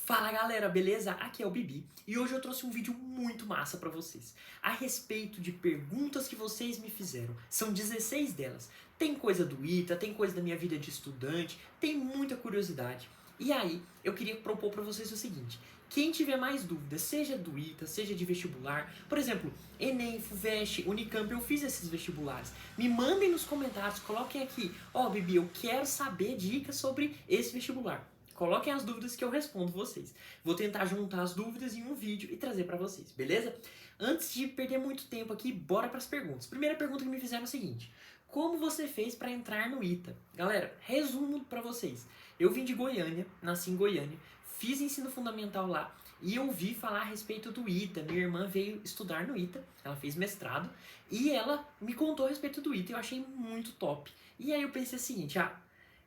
Fala galera, beleza? Aqui é o Bibi e hoje eu trouxe um vídeo muito massa pra vocês a respeito de perguntas que vocês me fizeram. São 16 delas. Tem coisa do ITA, tem coisa da minha vida de estudante, tem muita curiosidade. E aí, eu queria propor pra vocês o seguinte: quem tiver mais dúvidas, seja do ITA, seja de vestibular, por exemplo, Enem, FUVEST, Unicamp, eu fiz esses vestibulares. Me mandem nos comentários, coloquem aqui: ó, Bibi, eu quero saber dicas sobre esse vestibular. Coloquem as dúvidas que eu respondo vocês. Vou tentar juntar as dúvidas em um vídeo e trazer pra vocês, beleza? Antes de perder muito tempo aqui, bora pras perguntas. Primeira pergunta que me fizeram é a seguinte: como você fez pra entrar no ITA? Galera, resumo pra vocês. Eu vim de Goiânia, nasci em Goiânia, fiz ensino fundamental lá e ouvi falar a respeito do ITA. Minha irmã veio estudar no ITA, ela fez mestrado e ela me contou a respeito do ITA e eu achei muito top. E aí eu pensei o seguinte: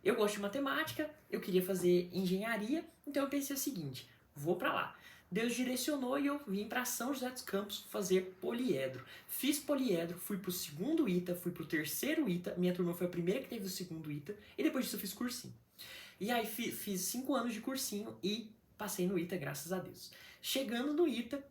eu gosto de matemática, eu queria fazer engenharia, então eu pensei o seguinte: vou pra lá. Deus direcionou e eu vim para São José dos Campos fazer poliedro. Fiz poliedro, fui pro segundo ITA, fui pro terceiro ITA, minha turma foi a primeira que teve o segundo ITA, e depois disso eu fiz cursinho. E aí fiz 5 anos de cursinho e passei no ITA, graças a Deus. Chegando no ITA,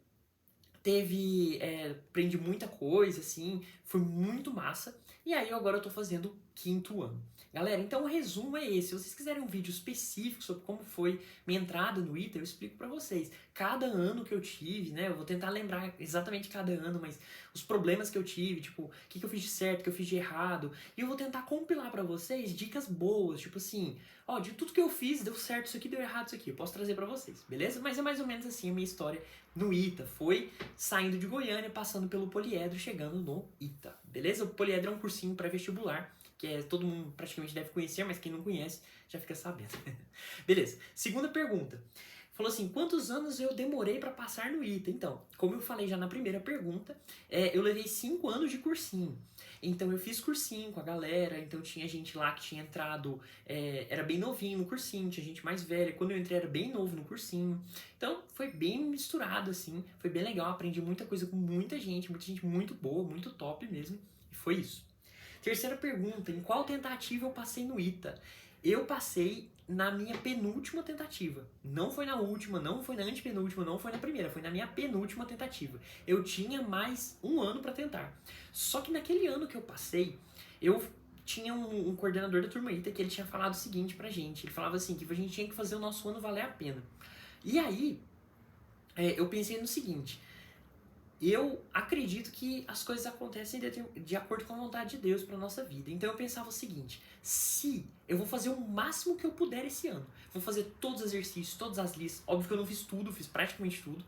aprendi muita coisa, assim, foi muito massa. E aí agora eu tô fazendo o quinto ano. Galera, então o resumo é esse. Se vocês quiserem um vídeo específico sobre como foi minha entrada no ITA, eu explico pra vocês. Cada ano que eu tive, né, eu vou tentar lembrar exatamente cada ano, mas os problemas que eu tive, tipo, o que eu fiz de certo, o que eu fiz de errado. E eu vou tentar compilar pra vocês dicas boas, tipo assim, ó, de tudo que eu fiz, deu certo isso aqui, deu errado isso aqui. Eu posso trazer pra vocês, beleza? Mas é mais ou menos assim a minha história no ITA. Foi saindo de Goiânia, passando pelo poliedro, chegando no ITA, beleza? O poliedro é um cursinho pré-vestibular, que todo mundo praticamente deve conhecer, mas quem não conhece já fica sabendo. Beleza, segunda pergunta. Falou assim: quantos anos eu demorei para passar no ITA? Então, como eu falei já na primeira pergunta, eu levei 5 anos de cursinho. Então eu fiz cursinho com a galera, então tinha gente lá que tinha entrado, era bem novinho no cursinho, tinha gente mais velha. Quando eu entrei era bem novo no cursinho. Então foi bem misturado assim, foi bem legal, aprendi muita coisa com muita gente muito boa, muito top mesmo. E foi isso. Terceira pergunta: em qual tentativa eu passei no ITA? Eu passei na minha penúltima tentativa. Não foi na última, não foi na antepenúltima, não foi na primeira, foi na minha penúltima tentativa. Eu tinha mais um ano para tentar. Só que naquele ano que eu passei, eu tinha um coordenador da turma ITA que ele tinha falado o seguinte pra gente. Ele falava assim, que a gente tinha que fazer o nosso ano valer a pena. E aí, eu pensei no seguinte: eu acredito que as coisas acontecem de acordo com a vontade de Deus para nossa vida. Então eu pensava o seguinte: se eu vou fazer o máximo que eu puder esse ano, vou fazer todos os exercícios, todas as listas, óbvio que eu não fiz tudo, fiz praticamente tudo,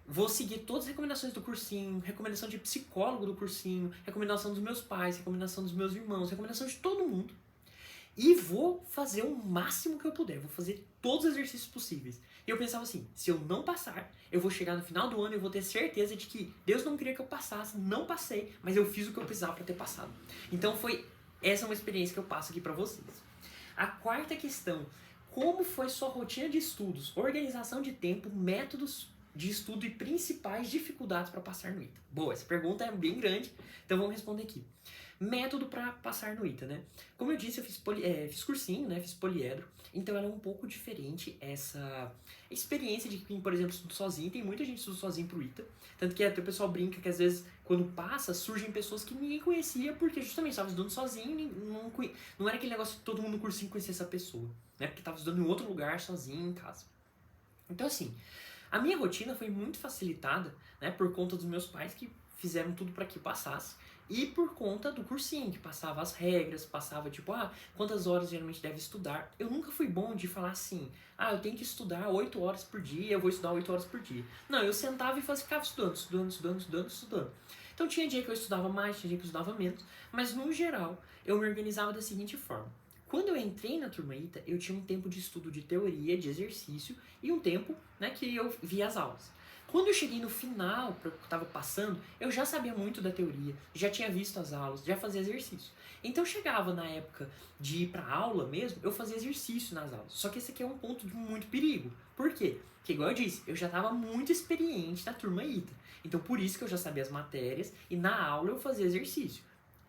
vou seguir todas as recomendações do cursinho, recomendação de psicólogo do cursinho, recomendação dos meus pais, recomendação dos meus irmãos, recomendação de todo mundo, e vou fazer o máximo que eu puder, vou fazer todos os exercícios possíveis. E eu pensava assim: se eu não passar, eu vou chegar no final do ano e vou ter certeza de que Deus não queria que eu passasse, não passei, mas eu fiz o que eu precisava para ter passado. Então essa é uma experiência que eu passo aqui para vocês. A quarta questão: como foi sua rotina de estudos, organização de tempo, métodos de estudo e principais dificuldades para passar no ITA? Boa, essa pergunta é bem grande, então vamos responder aqui. Método para passar no ITA, né? Como eu disse, eu fiz cursinho, né? Fiz poliedro, então era um pouco diferente essa experiência de quem, por exemplo, estuda sozinho. Tem muita gente que estuda sozinho pro ITA, tanto que até o pessoal brinca que às vezes, quando passa, surgem pessoas que ninguém conhecia, porque justamente estava estudando sozinho, não era aquele negócio que todo mundo no cursinho conhecia essa pessoa, né? Porque estava estudando em outro lugar, sozinho, em casa. Então, assim, a minha rotina foi muito facilitada, né, por conta dos meus pais, que fizeram tudo para que eu passasse, e por conta do cursinho, que passava as regras, passava tipo, quantas horas geralmente deve estudar. Eu nunca fui bom de falar assim: eu tenho que estudar 8 horas por dia, eu vou estudar 8 horas por dia. Não, eu sentava e ficava estudando. Então tinha dia que eu estudava mais, tinha dia que eu estudava menos, mas no geral eu me organizava da seguinte forma: quando eu entrei na turma ITA, eu tinha um tempo de estudo de teoria, de exercício, e um tempo, né, que eu via as aulas. Quando eu cheguei no final, que eu estava passando, eu já sabia muito da teoria, já tinha visto as aulas, já fazia exercício. Então eu chegava na época de ir para aula mesmo, eu fazia exercício nas aulas. Só que esse aqui é um ponto de muito perigo. Por quê? Porque, igual eu disse, eu já estava muito experiente na turma ITA. Então por isso que eu já sabia as matérias, e na aula eu fazia exercício.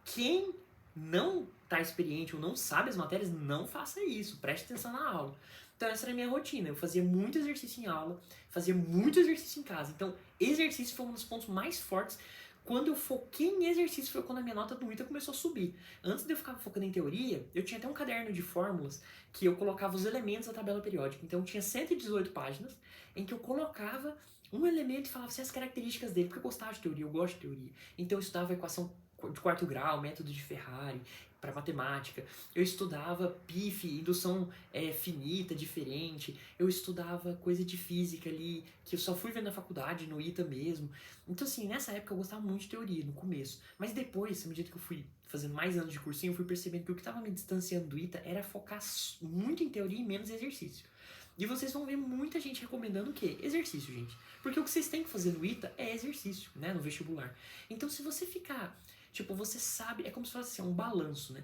Quem não está experiente ou não sabe as matérias, não faça isso, preste atenção na aula. Então essa era a minha rotina, eu fazia muito exercício em aula, fazia muito exercício em casa. Então exercício foi um dos pontos mais fortes. Quando eu foquei em exercício foi quando a minha nota do ITA começou a subir. Antes de eu ficar focando em teoria, eu tinha até um caderno de fórmulas que eu colocava os elementos da tabela periódica. Então tinha 118 páginas em que eu colocava um elemento e falava assim, as características dele, porque eu gostava de teoria, eu gosto de teoria. Então eu estudava a equação de quarto grau, método de Ferrari, para matemática. Eu estudava PIF, indução finita, diferente. Eu estudava coisa de física ali, que eu só fui ver na faculdade, no ITA mesmo. Então, assim, nessa época eu gostava muito de teoria, no começo. Mas depois, à medida que eu fui fazendo mais anos de cursinho, eu fui percebendo que o que estava me distanciando do ITA era focar muito em teoria e menos em exercício. E vocês vão ver muita gente recomendando o quê? Exercício, gente. Porque o que vocês têm que fazer no ITA é exercício, né? No vestibular. Então, se você ficar... Tipo, você sabe... É como se fosse assim, um balanço, né?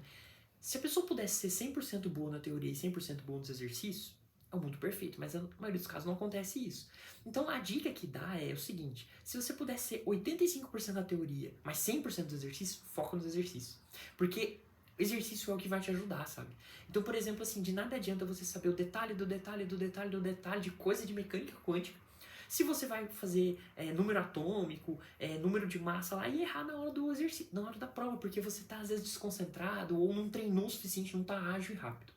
Se a pessoa pudesse ser 100% boa na teoria e 100% boa nos exercícios, é o mundo perfeito. Mas na maioria dos casos não acontece isso. Então, a dica que dá é o seguinte. Se você pudesse ser 85% na teoria, mas 100% do exercício, foca nos exercícios. Porque... exercício é o que vai te ajudar, sabe? Então, por exemplo, assim, de nada adianta você saber o detalhe do detalhe do detalhe do detalhe de coisa de mecânica quântica se você vai fazer número atômico, número de massa lá e errar na hora do exercício, na hora da prova, porque você tá às vezes desconcentrado ou não treinou o suficiente, não tá ágil e rápido.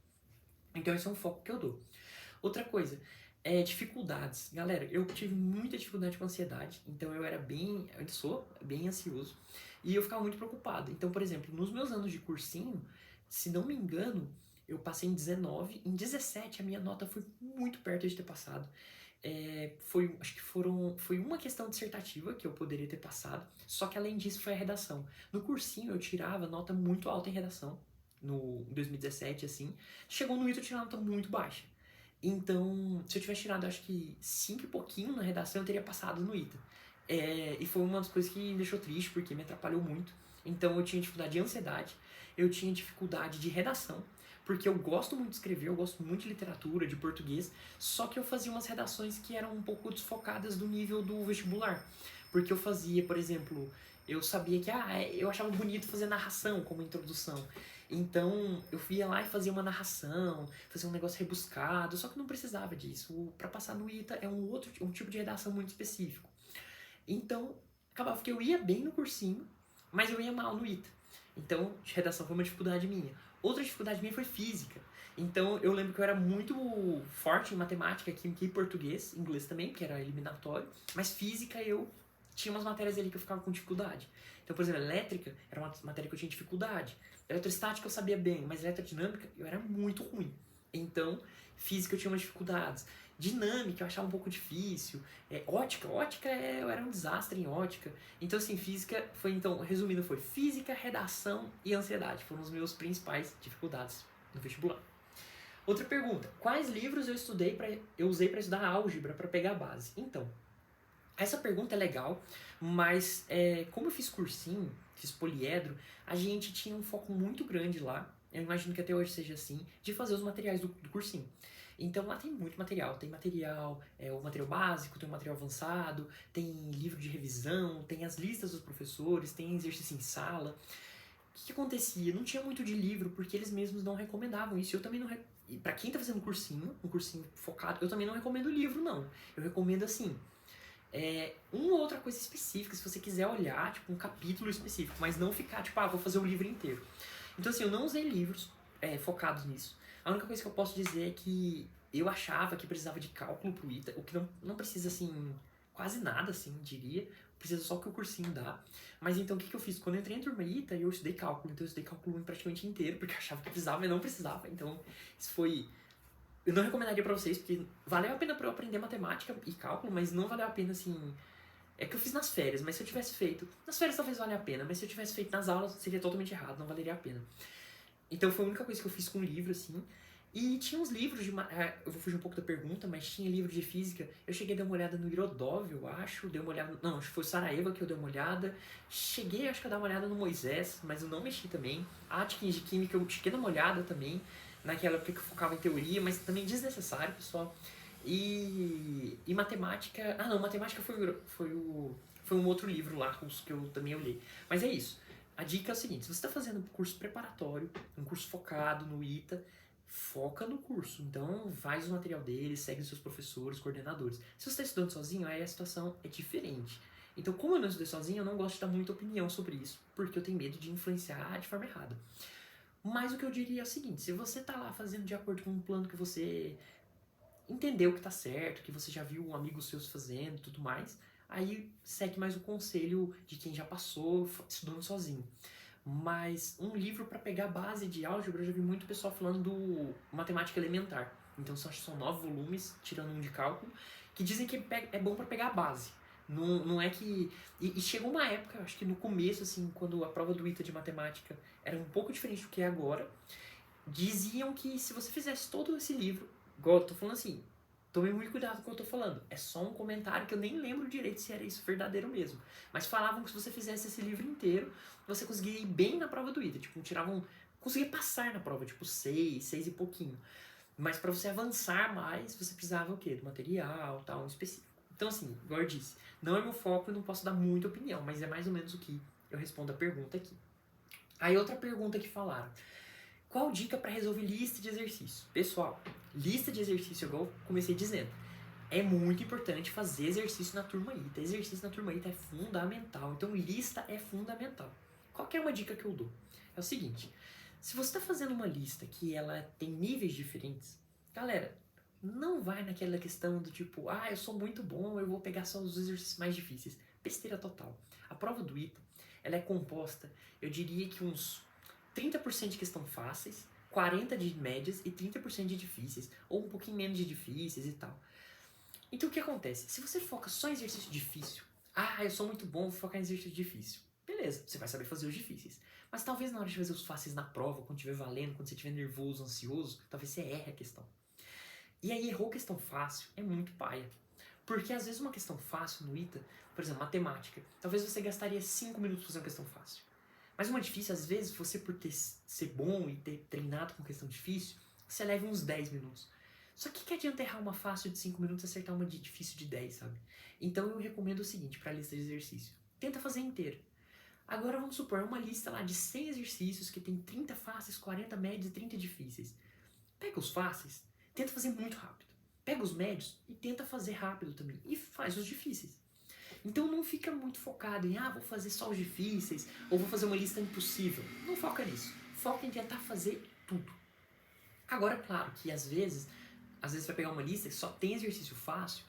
Então esse é um foco que eu dou. Outra coisa, dificuldades. Galera, eu tive muita dificuldade com ansiedade, então eu sou bem ansioso. E eu ficava muito preocupado. Então, por exemplo, nos meus anos de cursinho, se não me engano, eu passei em 19, em 17 a minha nota foi muito perto de ter passado. Acho que foi uma questão dissertativa que eu poderia ter passado, só que além disso foi a redação. No cursinho eu tirava nota muito alta em redação, em 2017, assim. Chegou no ITA eu tirei uma nota muito baixa. Então, se eu tivesse tirado, acho que 5 e pouquinho na redação, eu teria passado no ITA. E foi uma das coisas que me deixou triste, porque me atrapalhou muito. Então, eu tinha dificuldade de ansiedade, eu tinha dificuldade de redação, porque eu gosto muito de escrever, eu gosto muito de literatura, de português, só que eu fazia umas redações que eram um pouco desfocadas do nível do vestibular. Porque eu fazia, por exemplo, eu sabia que eu achava bonito fazer narração como introdução. Então, eu ia lá e fazia uma narração, fazia um negócio rebuscado, só que não precisava disso. Para passar no ITA é um tipo de redação muito específico. Então, acabava que eu ia bem no cursinho, mas eu ia mal no ITA. Então, redação foi uma dificuldade minha. Outra dificuldade minha foi física. Então, eu lembro que eu era muito forte em matemática, química e português, inglês também, que era eliminatório, mas física eu tinha umas matérias ali que eu ficava com dificuldade. Então, por exemplo, elétrica era uma matéria que eu tinha dificuldade. Eletrostática eu sabia bem, mas eletrodinâmica eu era muito ruim. Então, física eu tinha umas dificuldades. Dinâmica eu achava um pouco difícil. Ótica eu era um desastre em ótica. Então, assim, física foi, então, resumindo, foi física, redação e ansiedade. Foram os meus principais dificuldades no vestibular. Outra pergunta, quais livros eu usei para estudar álgebra, para pegar a base? Então, essa pergunta é legal, mas como eu fiz cursinho, fiz poliedro, a gente tinha um foco muito grande lá, eu imagino que até hoje seja assim, de fazer os materiais do cursinho. Então lá tem muito material, tem material, o material básico, tem o material avançado, tem livro de revisão, tem as listas dos professores, tem exercício em sala. O que acontecia? Não tinha muito de livro, porque eles mesmos não recomendavam isso. Eu também não... Pra quem tá fazendo um cursinho focado, eu também não recomendo livro, não. Eu recomendo, assim, uma ou outra coisa específica, se você quiser olhar, tipo, um capítulo específico, mas não ficar, tipo, vou fazer o livro inteiro. Então, assim, eu não usei livros focados nisso. A única coisa que eu posso dizer é que eu achava que precisava de cálculo pro ITA, o que não precisa, assim, quase nada, assim, diria. Precisa só que o cursinho dá. Mas então, o que eu fiz? Quando eu entrei em turma ITA, eu estudei cálculo. Então, eu estudei cálculo praticamente inteiro, porque eu achava que precisava, mas não precisava. Então, isso foi... Eu não recomendaria pra vocês, porque valeu a pena pra eu aprender matemática e cálculo, mas não valeu a pena, assim... É que eu fiz nas férias, mas se eu tivesse feito... Nas férias talvez valha a pena, mas se eu tivesse feito nas aulas, seria totalmente errado, não valeria a pena. Então foi a única coisa que eu fiz com o livro, assim. E tinha uns livros de... eu vou fugir um pouco da pergunta, mas tinha livro de física. Eu cheguei a dar uma olhada no Irodov, eu acho. Dei uma olhada... Não, acho que foi Saraiva que eu dei uma olhada. Cheguei, acho que a dar uma olhada no Moisés, mas eu não mexi também. Atkins de Química eu cheguei a dar uma olhada também. Naquela época que eu focava em teoria, mas também desnecessário, pessoal. E matemática... Ah, não, matemática foi um outro livro lá, que eu também olhei. Mas é isso. A dica é o seguinte, se você está fazendo um curso preparatório, um curso focado no ITA, foca no curso. Então, faz o material deles, segue os seus professores, coordenadores. Se você está estudando sozinho, aí a situação é diferente. Então, como eu não estudei sozinho, eu não gosto de dar muita opinião sobre isso, porque eu tenho medo de influenciar de forma errada. Mas o que eu diria é o seguinte, se você tá lá fazendo de acordo com um plano que você entendeu que tá certo, que você já viu amigos seus fazendo e tudo mais, aí segue mais o conselho de quem já passou estudando sozinho. Mas um livro para pegar a base de álgebra, eu já vi muito pessoal falando do Matemática Elementar. Então são 9 volumes, tirando um de cálculo, que dizem que é bom para pegar a base. Não é que... E chegou uma época, acho que no começo, assim, quando a prova do ITA de matemática era um pouco diferente do que é agora, diziam que se você fizesse todo esse livro, igual eu tô falando assim, tome muito cuidado com o que eu tô falando. É só um comentário que eu nem lembro direito se era isso verdadeiro mesmo. Mas falavam que se você fizesse esse livro inteiro, você conseguia ir bem na prova do ITA. Tipo, conseguia passar na prova, tipo 6 e pouquinho. Mas para você avançar mais, você precisava o quê? Do material, tal, um específico. Então assim, igual eu disse, não é meu foco e não posso dar muita opinião, mas é mais ou menos o que eu respondo a pergunta aqui. Aí outra pergunta que falaram. Qual dica para resolver lista de exercício? Pessoal, lista de exercício, igual eu comecei dizendo, é muito importante fazer exercício na turma ITA. Exercício na turma ITA é fundamental, então lista é fundamental. Qual que é uma dica que eu dou? É o seguinte, se você está fazendo uma lista que ela tem níveis diferentes, galera, não vai naquela questão do tipo, eu sou muito bom, eu vou pegar só os exercícios mais difíceis. Besteira total. A prova do ITA, ela é composta, eu diria que uns 30% de questão fáceis, 40% de médias e 30% de difíceis, ou um pouquinho menos de difíceis e tal. Então o que acontece? Se você foca só em exercício difícil, eu sou muito bom, vou focar em exercício difícil. Beleza, você vai saber fazer os difíceis. Mas talvez na hora de fazer os fáceis na prova, quando estiver valendo, quando você estiver nervoso, ansioso, talvez você erre a questão. E aí errou questão fácil, é muito paia. Porque às vezes uma questão fácil no ITA, por exemplo, matemática, talvez você gastaria 5 minutos fazendo uma questão fácil. Mas uma difícil, às vezes, você por ser bom e ter treinado com questão difícil, você leva uns 10 minutos. Só que adianta errar uma fácil de 5 minutos e acertar uma de difícil de 10, sabe? Então eu recomendo o seguinte para a lista de exercício. Tenta fazer inteira. Agora vamos supor uma lista lá de 100 exercícios que tem 30 fáceis, 40 médios e 30 difíceis. Pega os fáceis, tenta fazer muito rápido. Pega os médios e tenta fazer rápido também. E faz os difíceis. Então não fica muito focado em, vou fazer só os difíceis, ou vou fazer uma lista impossível. Não foca nisso. Foca em tentar fazer tudo. Agora, claro que às vezes você vai pegar uma lista que só tem exercício fácil,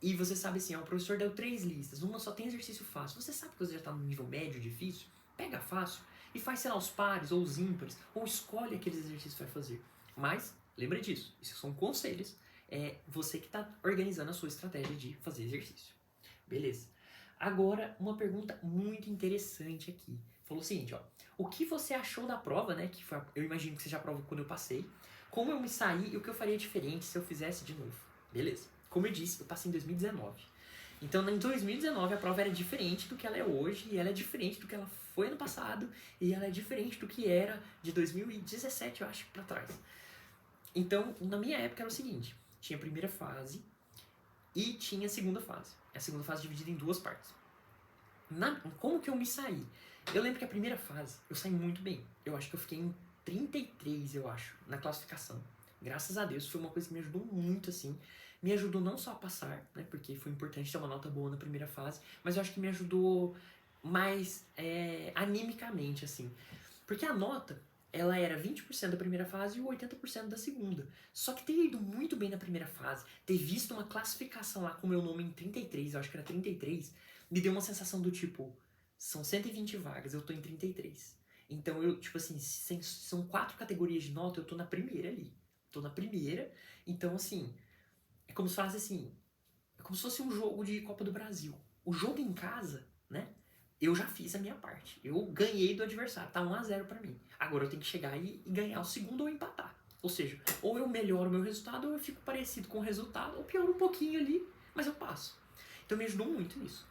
e você sabe assim, o professor deu 3 listas, uma só tem exercício fácil. Você sabe que você já está no nível médio difícil? Pega fácil e faz, sei lá, os pares ou os ímpares, ou escolhe aqueles exercícios que vai fazer. Mas, lembra disso, isso são conselhos, é você que está organizando a sua estratégia de fazer exercício. Beleza. Agora, uma pergunta muito interessante aqui. Falou o seguinte, o que você achou da prova, né? Que foi, eu imagino que seja a prova quando eu passei. Como eu me saí e o que eu faria diferente se eu fizesse de novo. Beleza. Como eu disse, eu passei em 2019. Então, em 2019, a prova era diferente do que ela é hoje, e ela é diferente do que ela foi ano passado, e ela é diferente do que era de 2017, eu acho, pra trás. Então, na minha época era o seguinte, tinha a primeira fase e tinha a segunda fase. A segunda fase dividida em 2 partes. Como que eu me saí? Eu lembro que a primeira fase eu saí muito bem. Eu acho que eu fiquei em 33, eu acho, na classificação. Graças a Deus, foi uma coisa que me ajudou muito, assim. Me ajudou não só a passar, né, porque foi importante ter uma nota boa na primeira fase, mas eu acho que me ajudou mais animicamente, assim. Porque a nota, ela era 20% da primeira fase e 80% da segunda. Só que ter ido muito bem na primeira fase, ter visto uma classificação lá com o meu nome em 33, eu acho que era 33, me deu uma sensação do tipo, são 120 vagas, eu tô em 33. Então eu, tipo assim, são 4 categorias de nota, eu tô na primeira ali. Tô na primeira, então assim, é como se fosse assim, é como se fosse um jogo de Copa do Brasil. O jogo em casa, né? Eu já fiz a minha parte. Eu ganhei do adversário. Tá 1-0 pra mim. Agora eu tenho que chegar e ganhar o segundo ou empatar. Ou seja, ou eu melhoro o meu resultado, ou eu fico parecido com o resultado, ou pioro um pouquinho ali, mas eu passo. Então me ajudou muito nisso.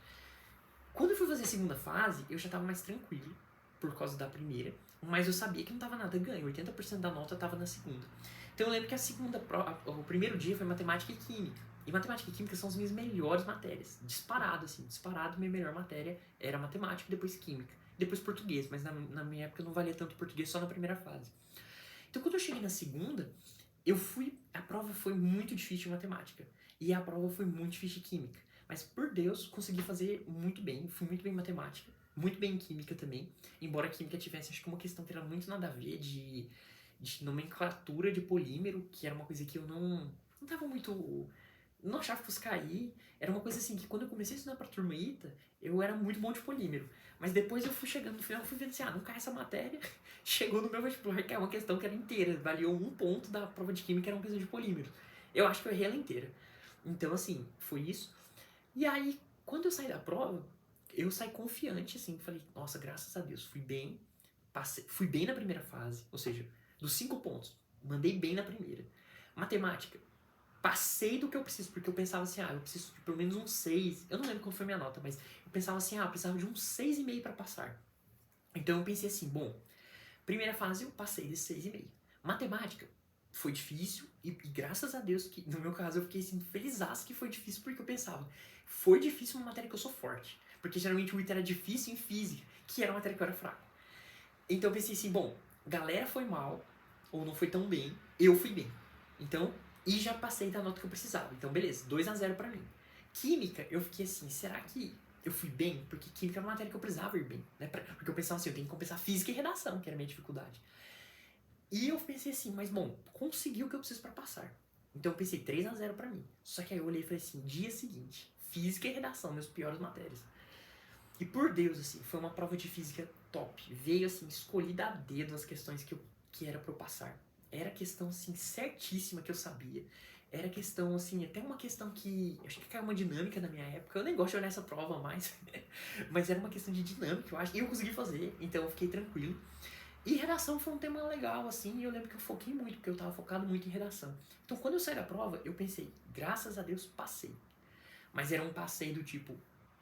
Quando eu fui fazer a segunda fase, eu já tava mais tranquilo, por causa da primeira, mas eu sabia que não tava nada ganho. 80% da nota tava na segunda. Então eu lembro que o primeiro dia foi matemática e química. E matemática e química são as minhas melhores matérias. Disparado, assim. Disparado, minha melhor matéria era matemática, depois química. Depois português, mas na minha época não valia tanto português, só na primeira fase. Então quando eu cheguei na segunda, a prova foi muito difícil de matemática. E a prova foi muito difícil de química. Mas por Deus, consegui fazer muito bem. Fui muito bem em matemática, muito bem em química também. Embora a química tivesse, acho que uma questão que era muito nada a ver de nomenclatura de polímero, que era uma coisa que eu não tava muito. Não achava que fosse cair. Era uma coisa assim que quando eu comecei a estudar pra turma ITA, eu era muito bom de polímero. Mas depois eu fui chegando no final, fui vendo assim, não cai essa matéria. Chegou no meu vestibular, que é uma questão que era inteira. Valeu 1 ponto da prova de química, era uma questão de polímero. Eu acho que eu errei ela inteira. Então, assim, foi isso. E aí, quando eu saí da prova, eu saí confiante, assim, falei, nossa, graças a Deus, fui bem, fui bem na primeira fase, ou seja, dos 5 pontos, mandei bem na primeira. Matemática, passei do que eu preciso, porque eu pensava assim, eu preciso de pelo menos um 6, eu não lembro qual foi a minha nota, mas eu pensava assim, eu precisava de um 6,5 para passar. Então eu pensei assim, bom, primeira fase eu passei de 6,5. Matemática, foi difícil e graças a Deus que, no meu caso, eu fiquei assim, felizaço que foi difícil porque eu pensava, foi difícil uma matéria que eu sou forte. Porque geralmente o ITA era difícil em física, que era uma matéria que eu era fraco. Então eu pensei assim, bom, galera foi mal, ou não foi tão bem, eu fui bem. Então, e já passei da nota que eu precisava. Então, beleza, 2-0 pra mim. Química, eu fiquei assim, será que eu fui bem? Porque química era uma matéria que eu precisava ir bem. Né? Porque eu pensava assim, eu tenho que compensar física e redação, que era a minha dificuldade. E eu pensei assim, mas bom, consegui o que eu preciso pra passar. Então eu pensei 3-0 pra mim. Só que aí eu olhei e falei assim, dia seguinte, física e redação, meus piores matérias. E por Deus, assim, foi uma prova de física top. Veio assim, escolhida a dedo as questões que era pra eu passar. Era questão, assim, certíssima que eu sabia. Era questão, assim, até uma questão que... Acho que caiu uma dinâmica na minha época. Eu nem gosto de olhar essa prova mais. Mas era uma questão de dinâmica, eu acho. E eu consegui fazer, então eu fiquei tranquilo. E redação foi um tema legal, assim, e eu lembro que eu foquei muito, porque eu tava focado muito em redação. Então, quando eu saí da prova, eu pensei, graças a Deus, passei. Mas era um passeio do tipo,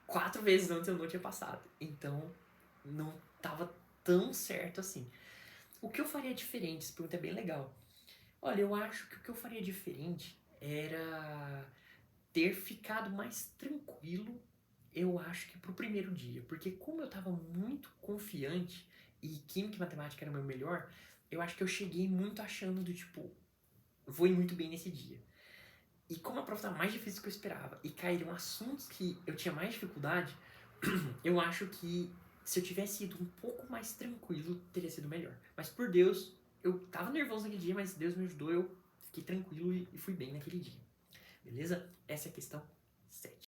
4 vezes antes eu não tinha passado. Então, não tava tão certo assim. O que eu faria diferente? Essa pergunta é bem legal. Olha, eu acho que o que eu faria diferente era ter ficado mais tranquilo, eu acho que pro primeiro dia. Porque como eu tava muito confiante e química e matemática era o meu melhor, eu acho que eu cheguei muito achando do tipo, vou ir muito bem nesse dia. E como a prova estava mais difícil do que eu esperava e caíram assuntos que eu tinha mais dificuldade, eu acho que se eu tivesse ido um pouco mais tranquilo, teria sido melhor. Mas por Deus, eu tava nervoso naquele dia, mas Deus me ajudou, eu fiquei tranquilo e fui bem naquele dia. Beleza? Essa é a questão 7.